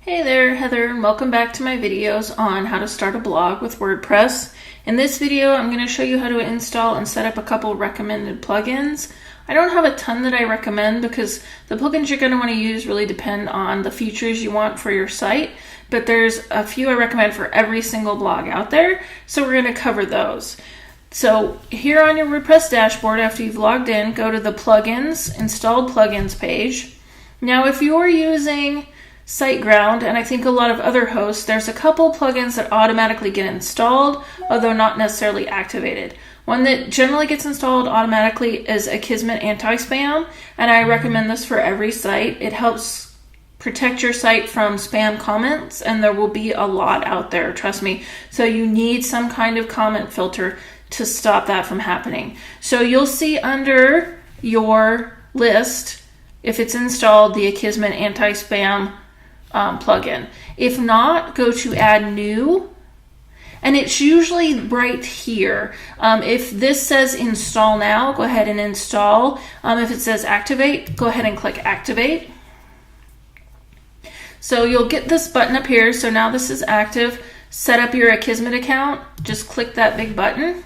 Hey there, Heather, and welcome back to my videos on how to start a blog with WordPress. In this video, I'm going to show you how to install and set up a couple recommended plugins. I don't have a ton that I recommend because the plugins you're going to want to use really depend on the features you want for your site, but there's a few I recommend for every single blog out there, so we're going to cover those. So here on your WordPress dashboard, after you've logged in, go to the Plugins, Installed Plugins page. Now, if you're using SiteGround, and I think a lot of other hosts, there's a couple plugins that automatically get installed, although not necessarily activated. One that generally gets installed automatically is Akismet Anti-Spam, and I recommend this for every site. It helps protect your site from spam comments, and there will be a lot out there, trust me. So you need some kind of comment filter to stop that from happening. So you'll see under your list, if it's installed, the Akismet Anti-Spam plugin. If not, go to Add New, and it's usually right here. If this says Install Now, go ahead and install. If it says Activate, go ahead and click Activate. So you'll get this button up here. So now this is active. Set up your Akismet account. Just click that big button.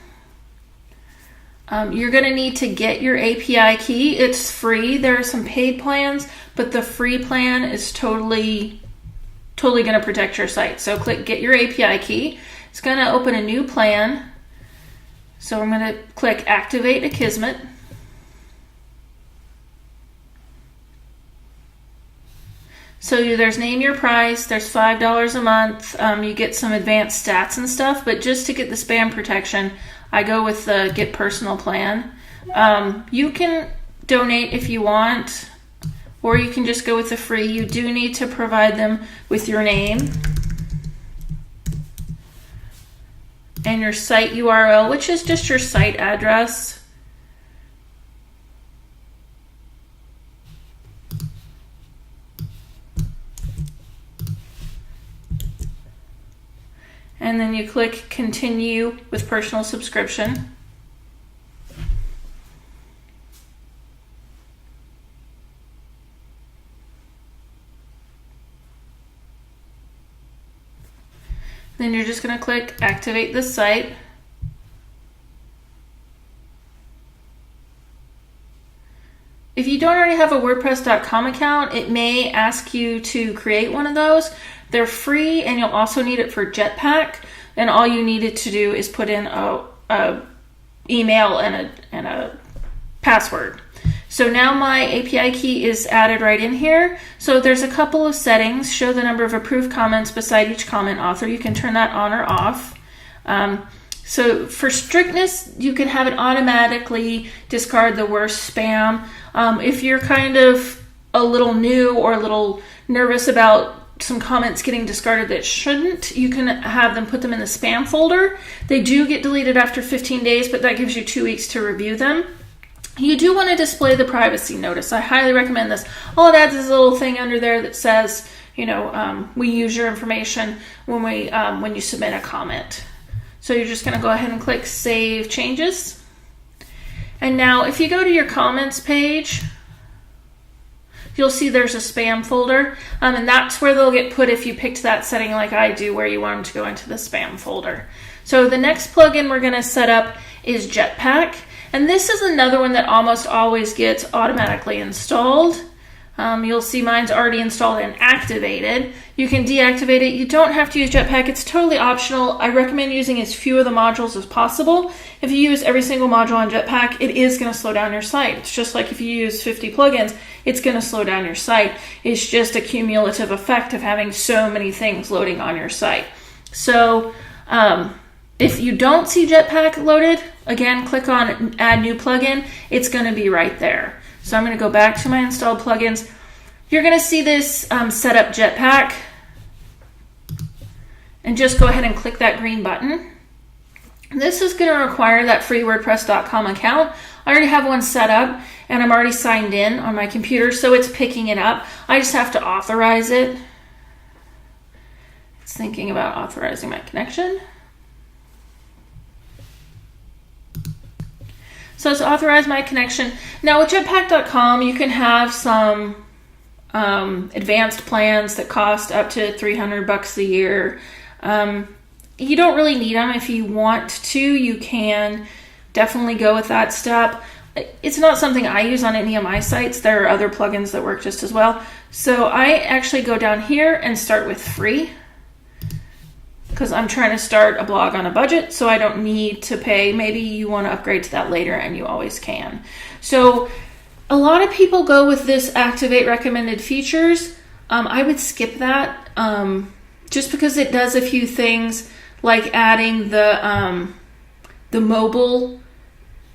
You're going to need to get your API key. It's free. There are some paid plans, but the free plan is totally going to protect your site. So click Get Your API Key. It's going to open a new plan. So I'm going to click Activate Akismet. So there's Name Your Price. There's $5 a month. You get some advanced stats and stuff, but just to get the spam protection, I go with the Get Personal plan. You can donate if you want, or you can just go with the free. You do need to provide them with your name and your site URL, which is just your site address. And then you click Continue with Personal Subscription. Then you're just going to click Activate this site. If you don't already have a WordPress.com account, it may ask you to create one of those. They're free, and you'll also need it for Jetpack. And all you needed to do is put in a email and a password. So now my API key is added right in here. So there's a couple of settings. Show the number of approved comments beside each comment author. You can turn that on or off. So for strictness, you can have it automatically discard the worst spam. If you're kind of a little new or a little nervous about some comments getting discarded that shouldn't, you can have them put them in the spam folder. They do get deleted after 15 days, but that gives you 2 weeks to review them. You do want to display the privacy notice. I highly recommend this. All it adds is a little thing under there that says, we use your information when you submit a comment. So you're just going to go ahead and click Save Changes. And now if you go to your comments page, you'll see there's a spam folder, and that's where they'll get put if you picked that setting like I do, where you want them to go into the spam folder. So the next plugin we're going to set up is Jetpack, and this is another one that almost always gets automatically installed. You'll see mine's already installed and activated. You can deactivate it. You don't have to use Jetpack. It's totally optional. I recommend using as few of the modules as possible. If you use every single module on Jetpack, it is going to slow down your site. It's just like if you use 50 plugins, it's going to slow down your site. It's just a cumulative effect of having so many things loading on your site. So if you don't see Jetpack loaded, again, click on Add New Plugin. It's going to be right there. So I'm going to go back to my installed plugins. You're going to see this Set Up Jetpack, and just go ahead and click that green button. This is going to require that free WordPress.com account. I already have one set up, and I'm already signed in on my computer, so it's picking it up. I just have to authorize it. It's thinking about authorizing my connection. So it's authorized my connection. Now with Jetpack.com, you can have some advanced plans that cost up to $300 a year. You don't really need them. If you want to, you can definitely go with that step. It's not something I use on any of my sites. There are other plugins that work just as well. So I actually go down here and start with free, because I'm trying to start a blog on a budget, so I don't need to pay. Maybe you want to upgrade to that later, and you always can. So a lot of people go with this activate recommended features. I would skip that just because it does a few things, like adding the mobile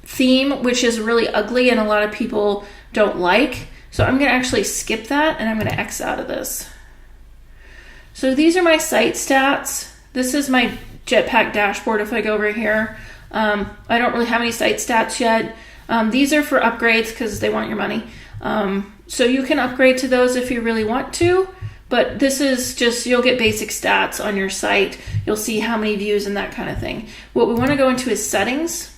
theme, which is really ugly and a lot of people don't like. So I'm going to actually skip that, and I'm going to X out of this. So these are my site stats. This is my Jetpack dashboard. If I go over here, I don't really have any site stats yet. These are for upgrades because they want your money. So you can upgrade to those if you really want to, but this is just, you'll get basic stats on your site. You'll see how many views and that kind of thing. What we want to go into is settings.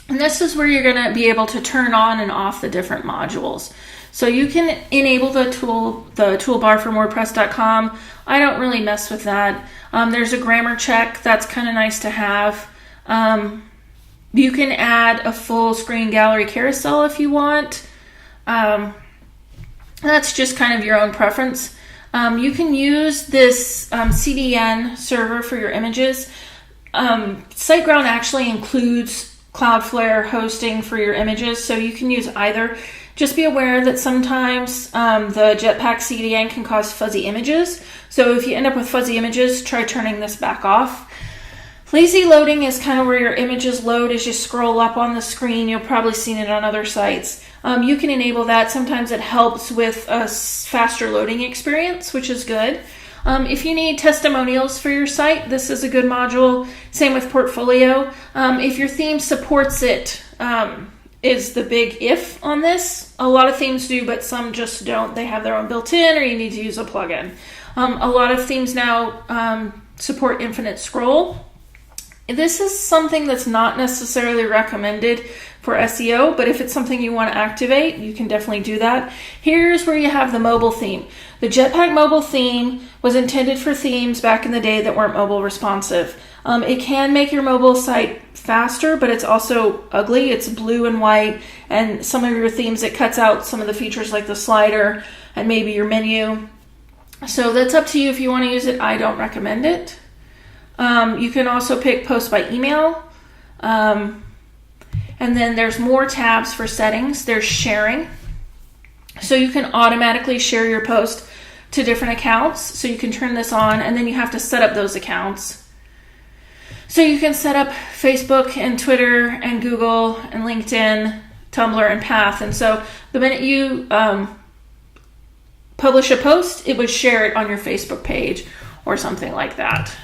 And this is where you're going to be able to turn on and off the different modules. So you can enable the toolbar from WordPress.com. I don't really mess with that. There's a grammar check. That's kind of nice to have. You can add a full screen gallery carousel if you want. That's just kind of your own preference. You can use this CDN server for your images. SiteGround actually includes Cloudflare hosting for your images, so you can use either. Just be aware that sometimes the Jetpack CDN can cause fuzzy images. So if you end up with fuzzy images, try turning this back off. Lazy loading is kind of where your images load as you scroll up on the screen. You'll probably seen it on other sites. You can enable that. Sometimes it helps with a faster loading experience, which is good. If you need testimonials for your site, this is a good module. Same with portfolio. If your theme supports it, is the big if on this. A lot of themes do, but some just don't. They have their own built-in, or you need to use a plugin. A lot of themes now support infinite scroll. This is something that's not necessarily recommended for SEO, but if it's something you want to activate, you can definitely do that. Here's where you have the mobile theme. The Jetpack mobile theme was intended for themes back in the day that weren't mobile responsive. It can make your mobile site faster, but it's also ugly. It's blue and white, and some of your themes, it cuts out some of the features like the slider and maybe your menu. So that's up to you if you want to use it. I don't recommend it. You can also pick post by email. And then there's more tabs for settings. There's sharing. So you can automatically share your post to different accounts. So you can turn this on, and then you have to set up those accounts. So you can set up Facebook and Twitter and Google and LinkedIn, Tumblr and Path. And so the minute you publish a post, it would share it on your Facebook page or something like that.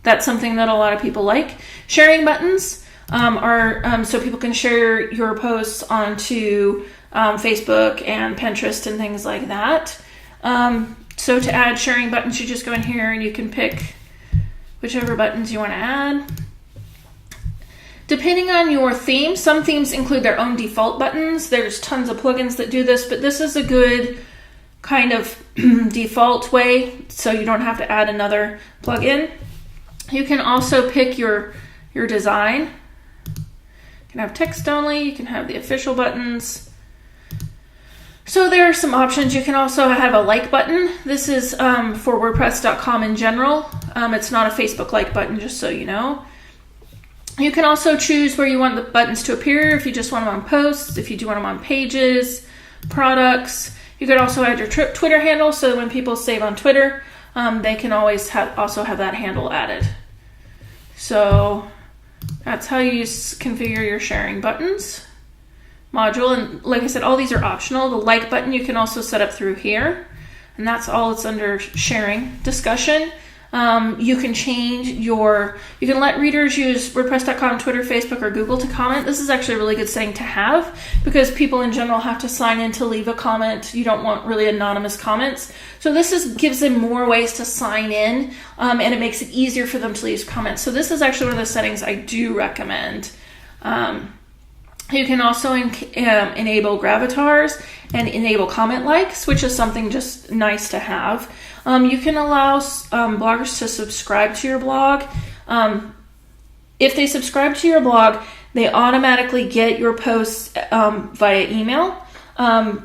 That's something that a lot of people like. Sharing buttons are so people can share your posts onto Facebook and Pinterest and things like that. So to add sharing buttons, you just go in here and you can pick whichever buttons you want to add. Depending on your theme, some themes include their own default buttons. There's tons of plugins that do this, but this is a good kind of default way, so you don't have to add another plugin. You can also pick your design. You can have text only, you can have the official buttons. So there are some options. You can also have a like button. This is for WordPress.com in general. It's not a Facebook like button, just so you know. You can also choose where you want the buttons to appear, if you just want them on posts, if you do want them on pages, products. You could also add your Twitter handle, so when people save on Twitter, they can always also have that handle added. So that's how you configure your sharing buttons module. And like I said, all these are optional. The like button you can also set up through here, and that's all it's under sharing. Discussion. You can you can let readers use WordPress.com, Twitter, Facebook, or Google to comment. This is actually a really good setting to have because people in general have to sign in to leave a comment. You don't want really anonymous comments. So this gives them more ways to sign in, and it makes it easier for them to leave comments. So this is actually one of the settings I do recommend. You can also enable gravitars and enable comment likes, which is something just nice to have. You can allow bloggers to subscribe to your blog. If they subscribe to your blog, they automatically get your posts via email.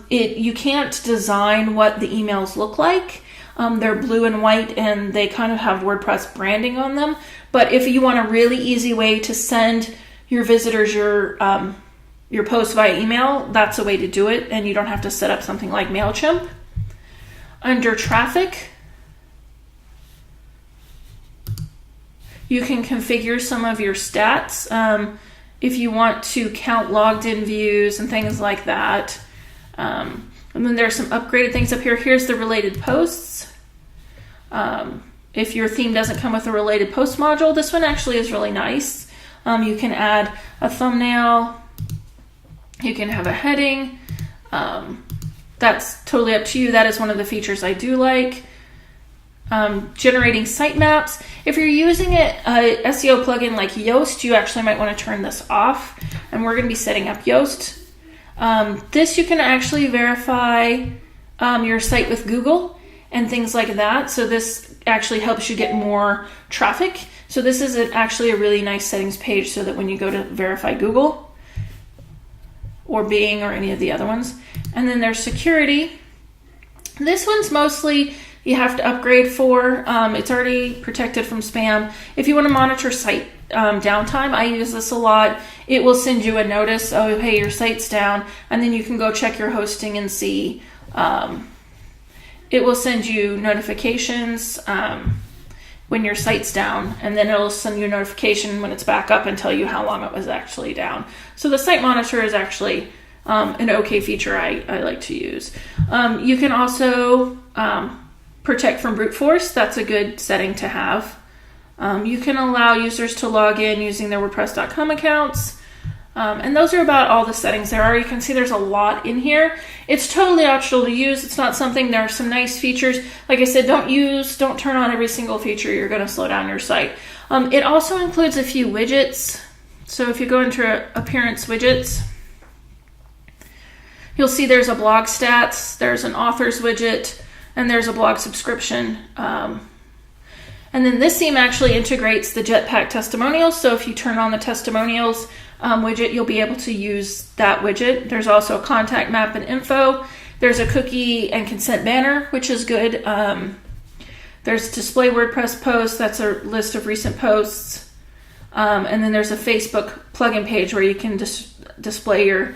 You can't design what the emails look like. They're blue and white, and they kind of have WordPress branding on them. But if you want a really easy way to send your visitors your post via email, that's a way to do it, and you don't have to set up something like MailChimp. Under traffic, you can configure some of your stats if you want to count logged in views and things like that. And then there's some upgraded things up here. Here's the related posts. If your theme doesn't come with a related post module, this one actually is really nice. You can add a thumbnail. You can have a heading. That's totally up to you. That is one of the features I do like. Generating sitemaps. If you're using a SEO plugin like Yoast, you actually might want to turn this off. And we're going to be setting up Yoast. This you can actually verify your site with Google and things like that. So this actually helps you get more traffic. So this is actually a really nice settings page so that when you go to verify Google or Bing or any of the other ones. And then there's security. This one's mostly you have to upgrade for. It's already protected from spam. If you want to monitor site downtime, I use this a lot. It will send you a notice, oh, hey, your site's down, and then you can go check your hosting and see. It will send you notifications when your site's down, and then it'll send you a notification when it's back up and tell you how long it was actually down. So the site monitor is actually an okay feature I like to use. You can also protect from brute force. That's a good setting to have. You can allow users to log in using their WordPress.com accounts. And those are about all the settings there are. You can see there's a lot in here. It's totally optional to use. It's not something, there are some nice features. Like I said, don't turn on every single feature. You're going to slow down your site. It also includes a few widgets. So if you go into Appearance Widgets, you'll see there's a blog stats, there's an authors widget, and there's a blog subscription. And then this theme actually integrates the Jetpack testimonials. So if you turn on the testimonials widget, you'll be able to use that widget. There's also a contact map and info. There's a cookie and consent banner, which is good. There's display WordPress posts. That's a list of recent posts. And then there's a Facebook plugin page where you can display your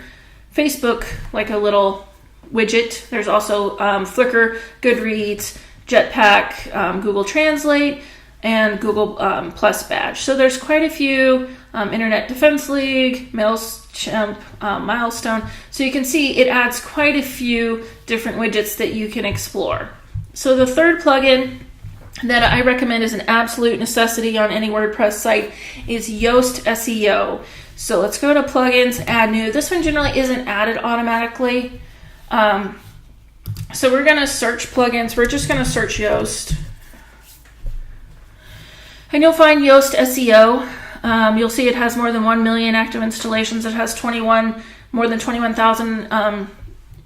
Facebook like a little widget. There's also Flickr, Goodreads, Jetpack, Google Translate, and Google Plus badge. So there's quite a few, Internet Defense League, MailChimp, Milestone. So you can see it adds quite a few different widgets that you can explore. So the third plugin that I recommend is an absolute necessity on any WordPress site is Yoast SEO. So let's go to plugins, add new. This one generally isn't added automatically. So we're going to search plugins. We're just going to search Yoast. And you'll find Yoast SEO. You'll see it has more than 1 million active installations. It has more than 21,000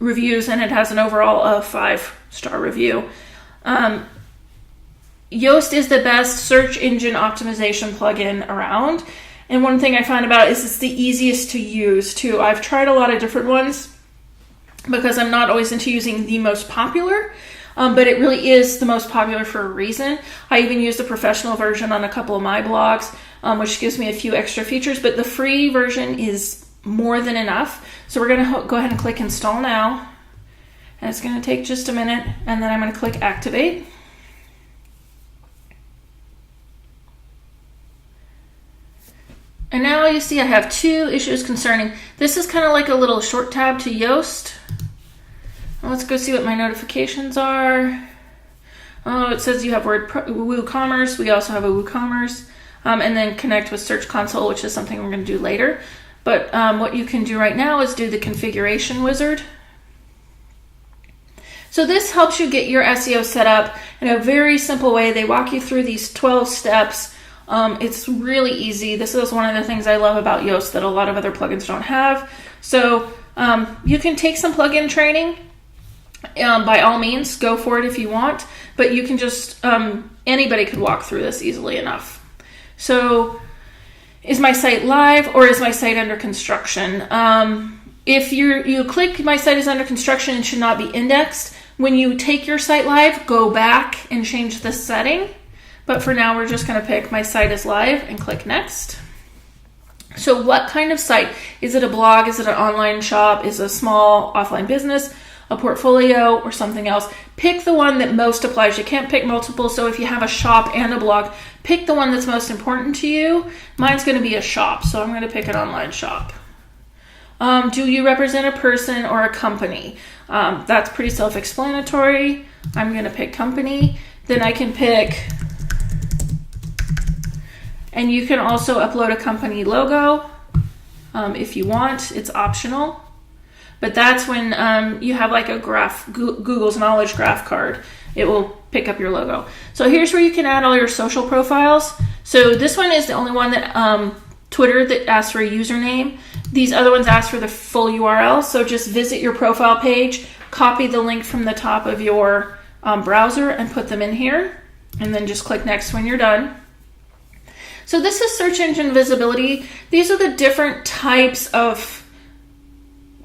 reviews, and it has an overall 5-star review. Yoast is the best search engine optimization plugin around. And one thing I found about it is it's the easiest to use too. I've tried a lot of different ones because I'm not always into using the most popular, but it really is the most popular for a reason. I even use the professional version on a couple of my blogs, which gives me a few extra features, but the free version is more than enough. So we're going to go ahead and click install now, and it's going to take just a minute, and then I'm going to click activate. And now you see I have 2 issues concerning. This is kind of like a little short tab to Yoast. Let's go see what my notifications are. Oh, it says you have WooCommerce. We also have a WooCommerce. And then connect with Search Console, which is something we're going to do later. But what you can do right now is do the configuration wizard. So this helps you get your SEO set up in a very simple way. They walk you through these 12 steps It's really easy. This is one of the things I love about Yoast that a lot of other plugins don't have. So you can take some plugin training. By all means, go for it if you want, but you can just, anybody could walk through this easily enough. So is my site live or is my site under construction? If you click my site is under construction and should not be indexed, when you take your site live, go back and change this setting. But for now, we're just going to pick my site is live and click next. So what kind of site? Is it a blog? Is it an online shop? Is it a small offline business? A portfolio or something else? Pick the one that most applies. You can't pick multiple. So if you have a shop and a blog, pick the one that's most important to you. Mine's going to be a shop, so I'm going to pick an online shop. Do you represent a person or a company? That's pretty self-explanatory. I'm going to pick company. Then I can pick, and you can also upload a company logo if you want. It's optional. But that's when you have like a graph, Google's knowledge graph card. It will pick up your logo. So here's where you can add all your social profiles. So this one is the only one that Twitter that asks for a username. These other ones ask for the full URL. So just visit your profile page, copy the link from the top of your browser and put them in here. And then just click next when you're done. So this is search engine visibility. These are the different types of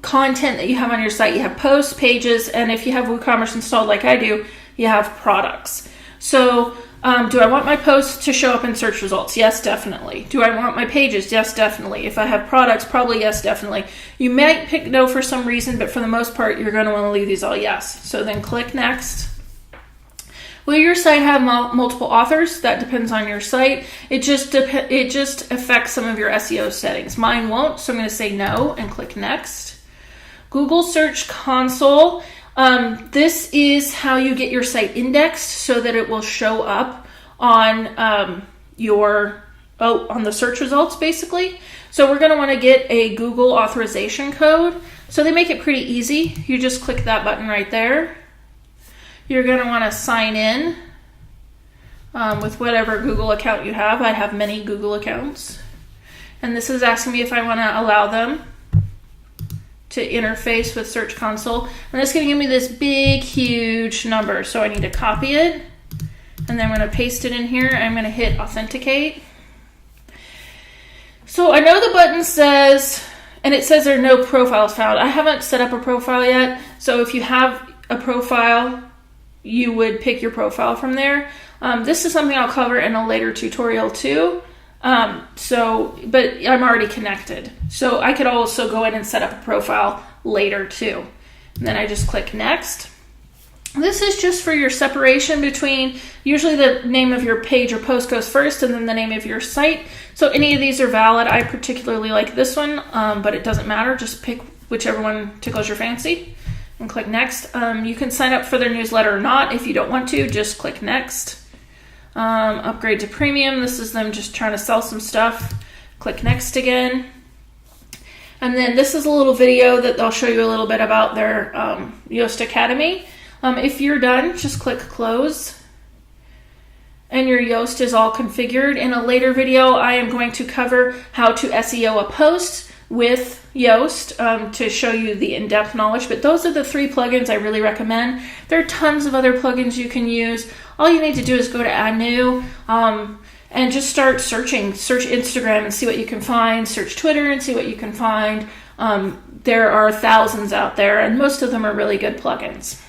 content that you have on your site. You have posts, pages, and if you have WooCommerce installed like I do, you have products. So do I want my posts to show up in search results? Yes, definitely. Do I want my pages? Yes, definitely. If I have products, probably yes, definitely. You might pick no for some reason, but for the most part, you're going to want to leave these all yes. So then click next. Will your site have multiple authors? That depends on your site. It just affects some of your SEO settings. Mine won't, so I'm going to say no and click next. Google Search Console. This is how you get your site indexed so that it will show up on on the search results, basically. So we're going to want to get a Google authorization code. So they make it pretty easy. You just click that button right there. You're going to want to sign in with whatever Google account you have. I have many Google accounts. And this is asking me if I want to allow them to interface with Search Console. And it's going to give me this big, huge number. So I need to copy it. And then I'm going to paste it in here. I'm going to hit authenticate. So I know the button says, and it says there are no profiles found. I haven't set up a profile yet. So if you have a profile, you would pick your profile from there. This is something I'll cover in a later tutorial too. But I'm already connected. So I could also go in and set up a profile later too. And then I just click next. This is just for your separation between, usually the name of your page or post goes first and then the name of your site. So any of these are valid. I particularly like this one, but it doesn't matter. Just pick whichever one tickles your fancy and click next. You can sign up for their newsletter or not. If you don't want to, just click next. Upgrade to premium. This is them just trying to sell some stuff. Click next again. And then this is a little video that they'll show you a little bit about their Yoast Academy. If you're done, just click close. And your Yoast is all configured. In a later video, I am going to cover how to SEO a post with Yoast to show you the in-depth knowledge. But those are the 3 plugins I really recommend. There are tons of other plugins you can use. All you need to do is go to Add New and just start searching. Search Instagram and see what you can find. Search Twitter and see what you can find. There are thousands out there, and most of them are really good plugins.